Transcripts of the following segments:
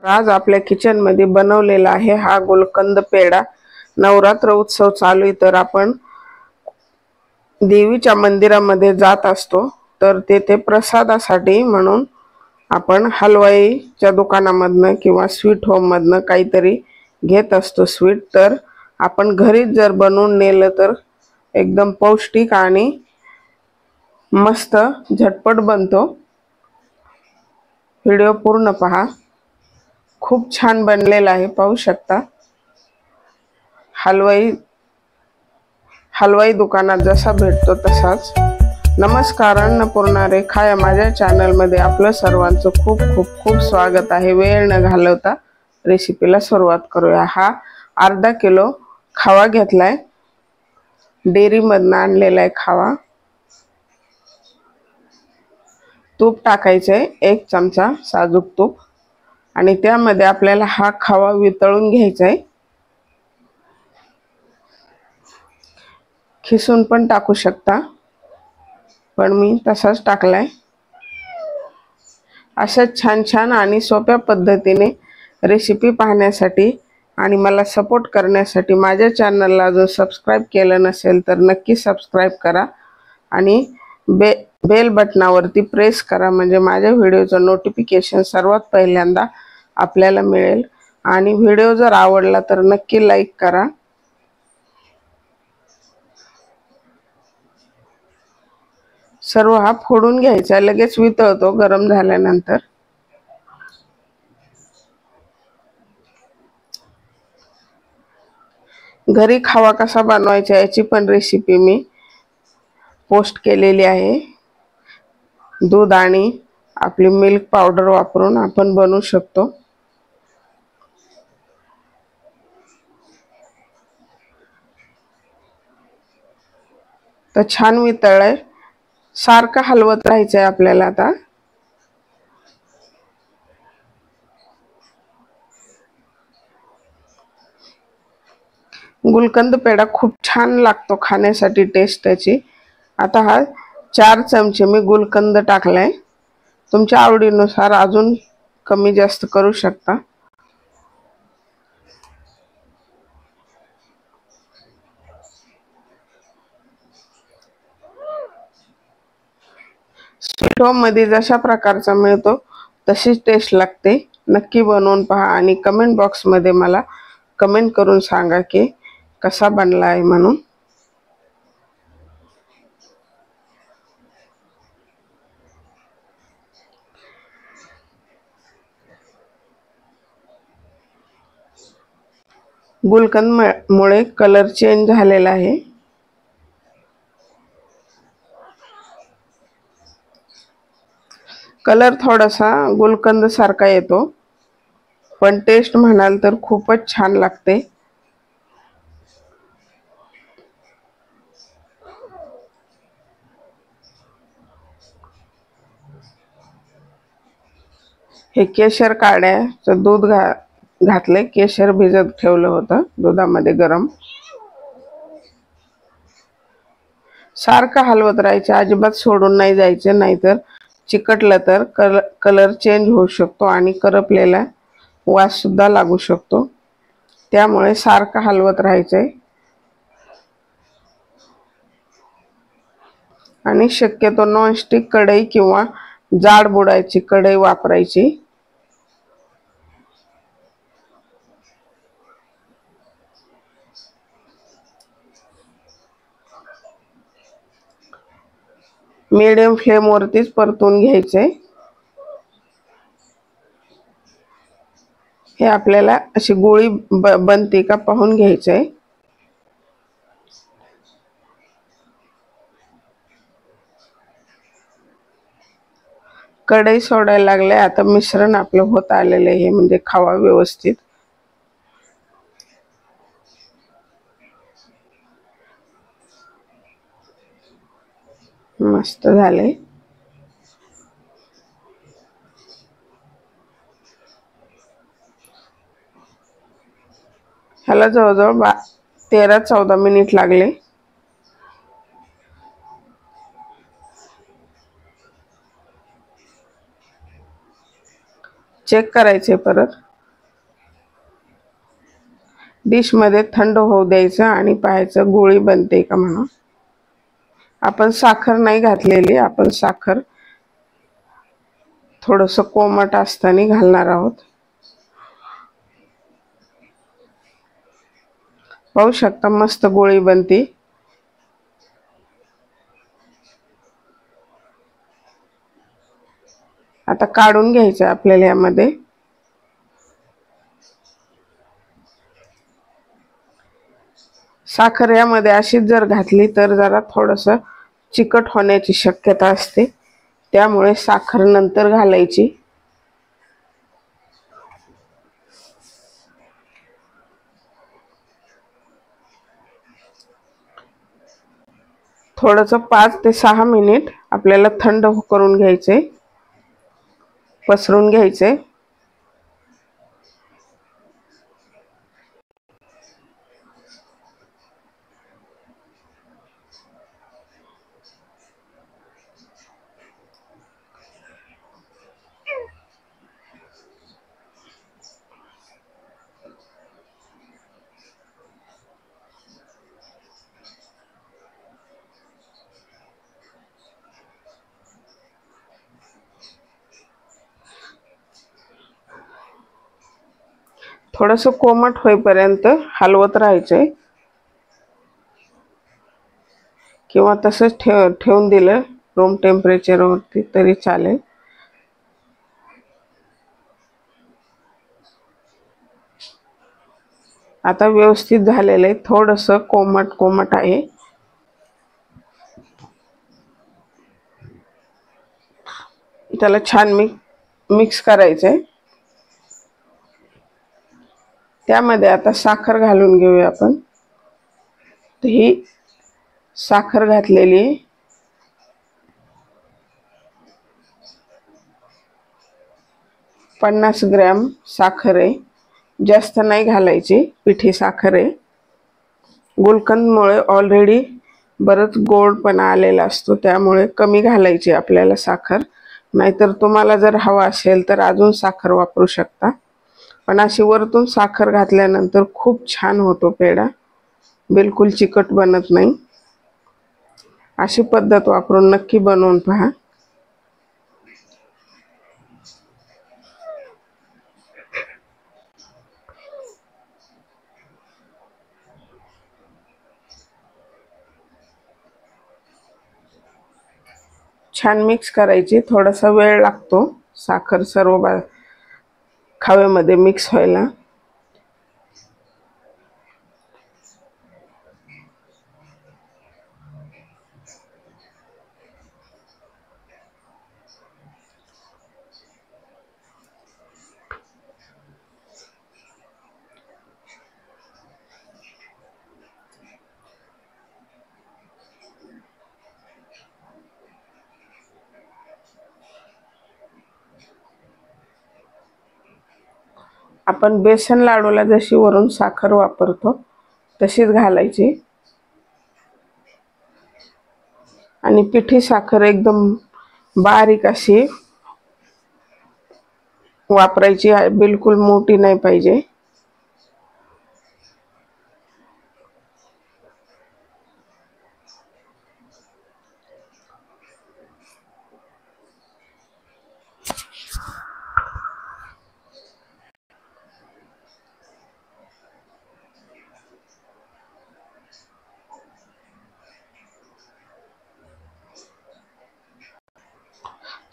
आज आपल्या किचन मध्ये बनवलेला आहे हा गुलकंद पेढा। नवरात्र उत्सव चालू आहे तर आपण देवीच्या मंदिरामध्ये जात असतो, तर तेथे प्रसादासाठी म्हणून आपण हलवाईच्या दुकानामधनं किंवा स्वीट होम मधनं काहीतरी घेत असतो स्वीट। तर आपण घरी जर बनवून नेलं तर एकदम पौष्टिक आणि मस्त झटपट बनतो। व्हिडिओ पूर्ण पहा, खूप छान बनलेला आहे, पाहू शकता। हलवाई दुकानात जसा भेटतो तसाच। नमस्कार, अन्नपूर्णा रेखा या माझ्या चॅनल मध्ये आपलं सर्वांचं खूप खूप खूप स्वागत आहे। वेळ न घालवता रेसिपीला सुरुवात करूया। हा अर्धा किलो खवा घेतलाय, डेअरी मधनं आणलेला आहे खवा। तूप टाकायचंय, 1 चमचा साजूक तूप, आणि त्यामध्ये आपल्याला हा खवा वितळून घ्यायचा आहे। खिसून पण टाकू शकता, पण मी तसाच टाकलाय। अशा छान छान आणि सोप्या पद्धतीने रेसिपी पाहण्यासाठी आणि मला सपोर्ट करण्यासाठी माझ्या चॅनलला जर सबस्क्राइब केलं नसेल तर नक्की सबस्क्राइब करा आणि बेल बटनावरती प्रेस करा, म्हणजे माझ्या व्हिडिओचं नोटिफिकेशन सर्वात पहिल्यांदा आपल्याला मिळेल। आणि व्हिडिओ जर आवडला तर नक्की लाईक करा। सर्व हा फोडून घ्यायचा, लगेच वितळतो गरम झाल्यानंतर। घरी खवा कसा बनवायचा याची पण रेसिपी मी पोस्ट केलेली आहे। दूध आणि आपली मिल्क पावडर वापरून आपण बनवू शकतो। तर छान वितळलंय, सारखं हलवत राहायचंय आपल्याला। आता गुलकंद पेढा खूप छान लागतो खाण्यासाठी, टेस्ट त्याची। आता हा 4 चमचे मी गुलकंद टाकलाय, तुमच्या आवडीनुसार अजून कमी जास्त करू शकता। स्वीट होम मध्ये जशा प्रकारचा मिळतो तशीच टेस्ट लागते। नक्की बनवून पहा आणि कमेंट बॉक्स मध्ये मला कमेंट करून सांगा की कसा बनला आहे म्हणून। गुलकंद मुळे कलर चेंज झालेला आहे। कलर थोडासा गुलकंद सारखा येतो, पण टेस्ट म्हणाल तर खूपच छान लागते। हे केशर काढ्याचं दूध घातले, केशर भिजत ठेवलं होतं दुधामध्ये गरम। सारखं हलवत राहायचं, अजिबात सोडून नाही जायचं, नाहीतर चिकटलं तर कलर चेंज होऊ शकतो आणि करपलेला वास सुद्धा लागू शकतो। त्यामुळे सारखं हलवत राहायचंय आणि शक्यतो नॉनस्टिक कढई किंवा जाड बुडाची कढई वापरायची। मीडियम फ्लेम वरतीच परतून घ्यायचे। हे आपल्याला अशी गोळी बनते का पाहून घ्यायचंय। कढई सोडायला लागले, आता मिश्रण आपलं होत आलेलं आहे, म्हणजे खवा व्यवस्थित। मस्त झाले। ह्याला जवळजवळ 13-14 मिनिट लागले। चेक करायचे परत। डिशमध्ये थंड होऊ द्यायचं आणि पाहायचं गोळी बनते का म्हणून. आपण साखर नाही घातलेली, आपण साखर थोडंसं कोमट असताना घालणार आहोत. पाहू शकता मस्त गोळी बनते. आता काढून घ्यायचं आपल्याला यामध्ये. साखर यामध्ये अशीच जर घातली तर जरा थोडंसं चिकट होण्याची शक्यता असते, त्यामुळे साखर नंतर घालायची. थोडंसं 5 ते 6 मिनिट आपल्याला थंड करून घ्यायचे, पसरून घ्यायचे. थोडंसं कोमट होईपर्यंत हलवत राहायचे, किंवा तसंच ठेवून दिलं रूम टेम्परेचरवरती तरी चालेल. आता व्यवस्थित झालेलं आहे. थोडंसं कोमट आहे. त्याला छान मिक्स करायचंय. त्यामध्ये आता साखर घालून घेऊया आपण. तर ही साखर घातलेली 50 ग्रॅम साखर आहे. जास्त नाही घालायची, पिठी साखर आहे. गुलकंदमुळे ऑलरेडी बरंच गोडपणा आलेला असतो, त्यामुळे कमी घालायची आपल्याला साखर. नाहीतर तुम्हाला जर हवा असेल तर अजून साखर वापरू शकता. पण अशी वरतून साखर घातल्यानंतर खूप छान होतो पेढा, बिलकुल चिकट बनत नाही. अशी पद्धत वापरून नक्की बनवून पहा. छान मिक्स करायची. थोडासा वेळ लागतो साखर सर्व खव्यामध्ये मिक्स व्हायला. आपण बेसन लाडूला जशी वरून साखर वापरतो तशीच घालायची, आणि पिठी साखर एकदम बारीक अशी वापरायची, बिलकुल मोठी नाही पाहिजे.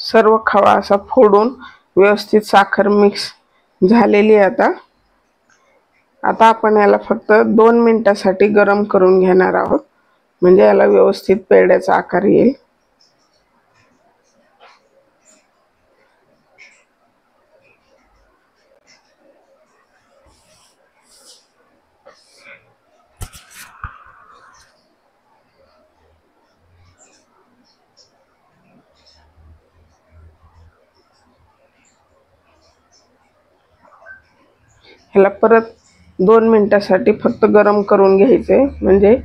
सर्व खवा असा फोडून व्यवस्थित साखर मिक्स झालेली आहे. आता आपण याला फक्त 2 मिनिटासाठी गरम करून घेणार आहोत, म्हणजे याला व्यवस्थित पेढ्याचा आकार येईल. ह्याला परत 2 मिनिटासाठी फक्त गरम करून घ्यायचे, म्हणजे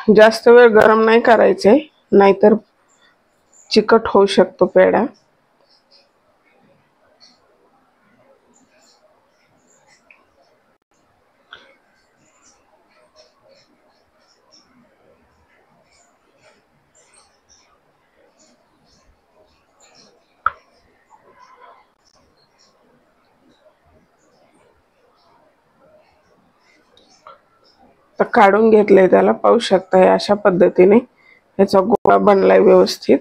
जास्त वेळ गरम नाही करायचे, नाहीतर चिकट होऊ शकतो पेढा। तर काढून घेतलंय त्याला, पाहू शकता अशा पद्धतीने याचा गोळा बनलाय व्यवस्थित।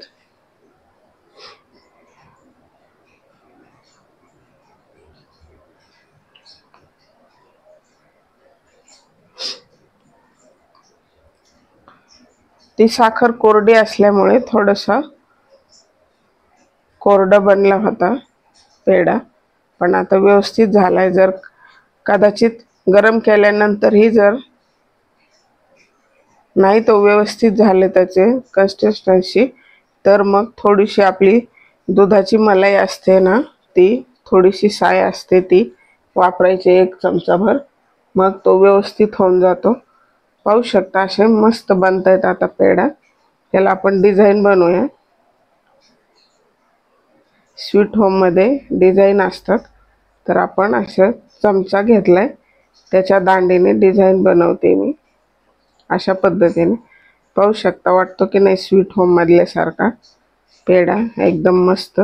ती साखर कोरडी असल्यामुळे थोडंसं कोरडा बनला होता पेढा, पण आता व्यवस्थित झालाय। जर कदाचित गरम केल्यानंतरही जर नाही तो व्यवस्थित झाले त्याचे कन्सिस्टन्सी, तर मग थोडीशी आपली दुधाची मलाई असते ना, ती थोडीशी साय असते ती वापरायची 1 चमचाभर, मग तो व्यवस्थित होऊन जातो। पाहू शकता असे मस्त बनतायत आता पेढा। त्याला आपण डिझाईन बनवूया। स्वीट होम मध्ये डिझाईन असतात, तर आपण असं चमचा घेतलाय, त्याच्या दांडीने डिझाईन बनवते मी अशा पद्धतीने। पाहू शकता, वाटतो की नाही स्वीट होम मधल्यासारखा पेढा, एकदम मस्त।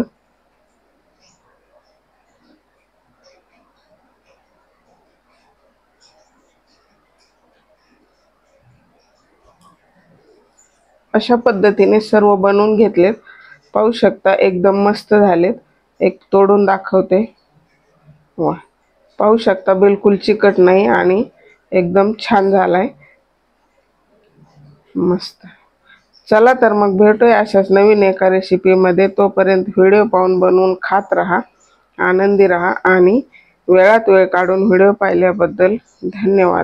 अशा पद्धतीने सर्व बनवून घेतलेत। पाहू शकता एकदम मस्त झालेत। एक तोडून दाखवते। वा, पाहू शकता बिलकुल चिकट नाही आणि एकदम छान झालाय, मस्त। चला तर मग भेटूया अशाच नवीन एका रेसिपीमध्ये। तोपर्यंत व्हिडिओ पाहून बनवून खात राहा, आनंदी राहा आणि वेळात वेळ काढून व्हिडिओ पाहिल्याबद्दल धन्यवाद।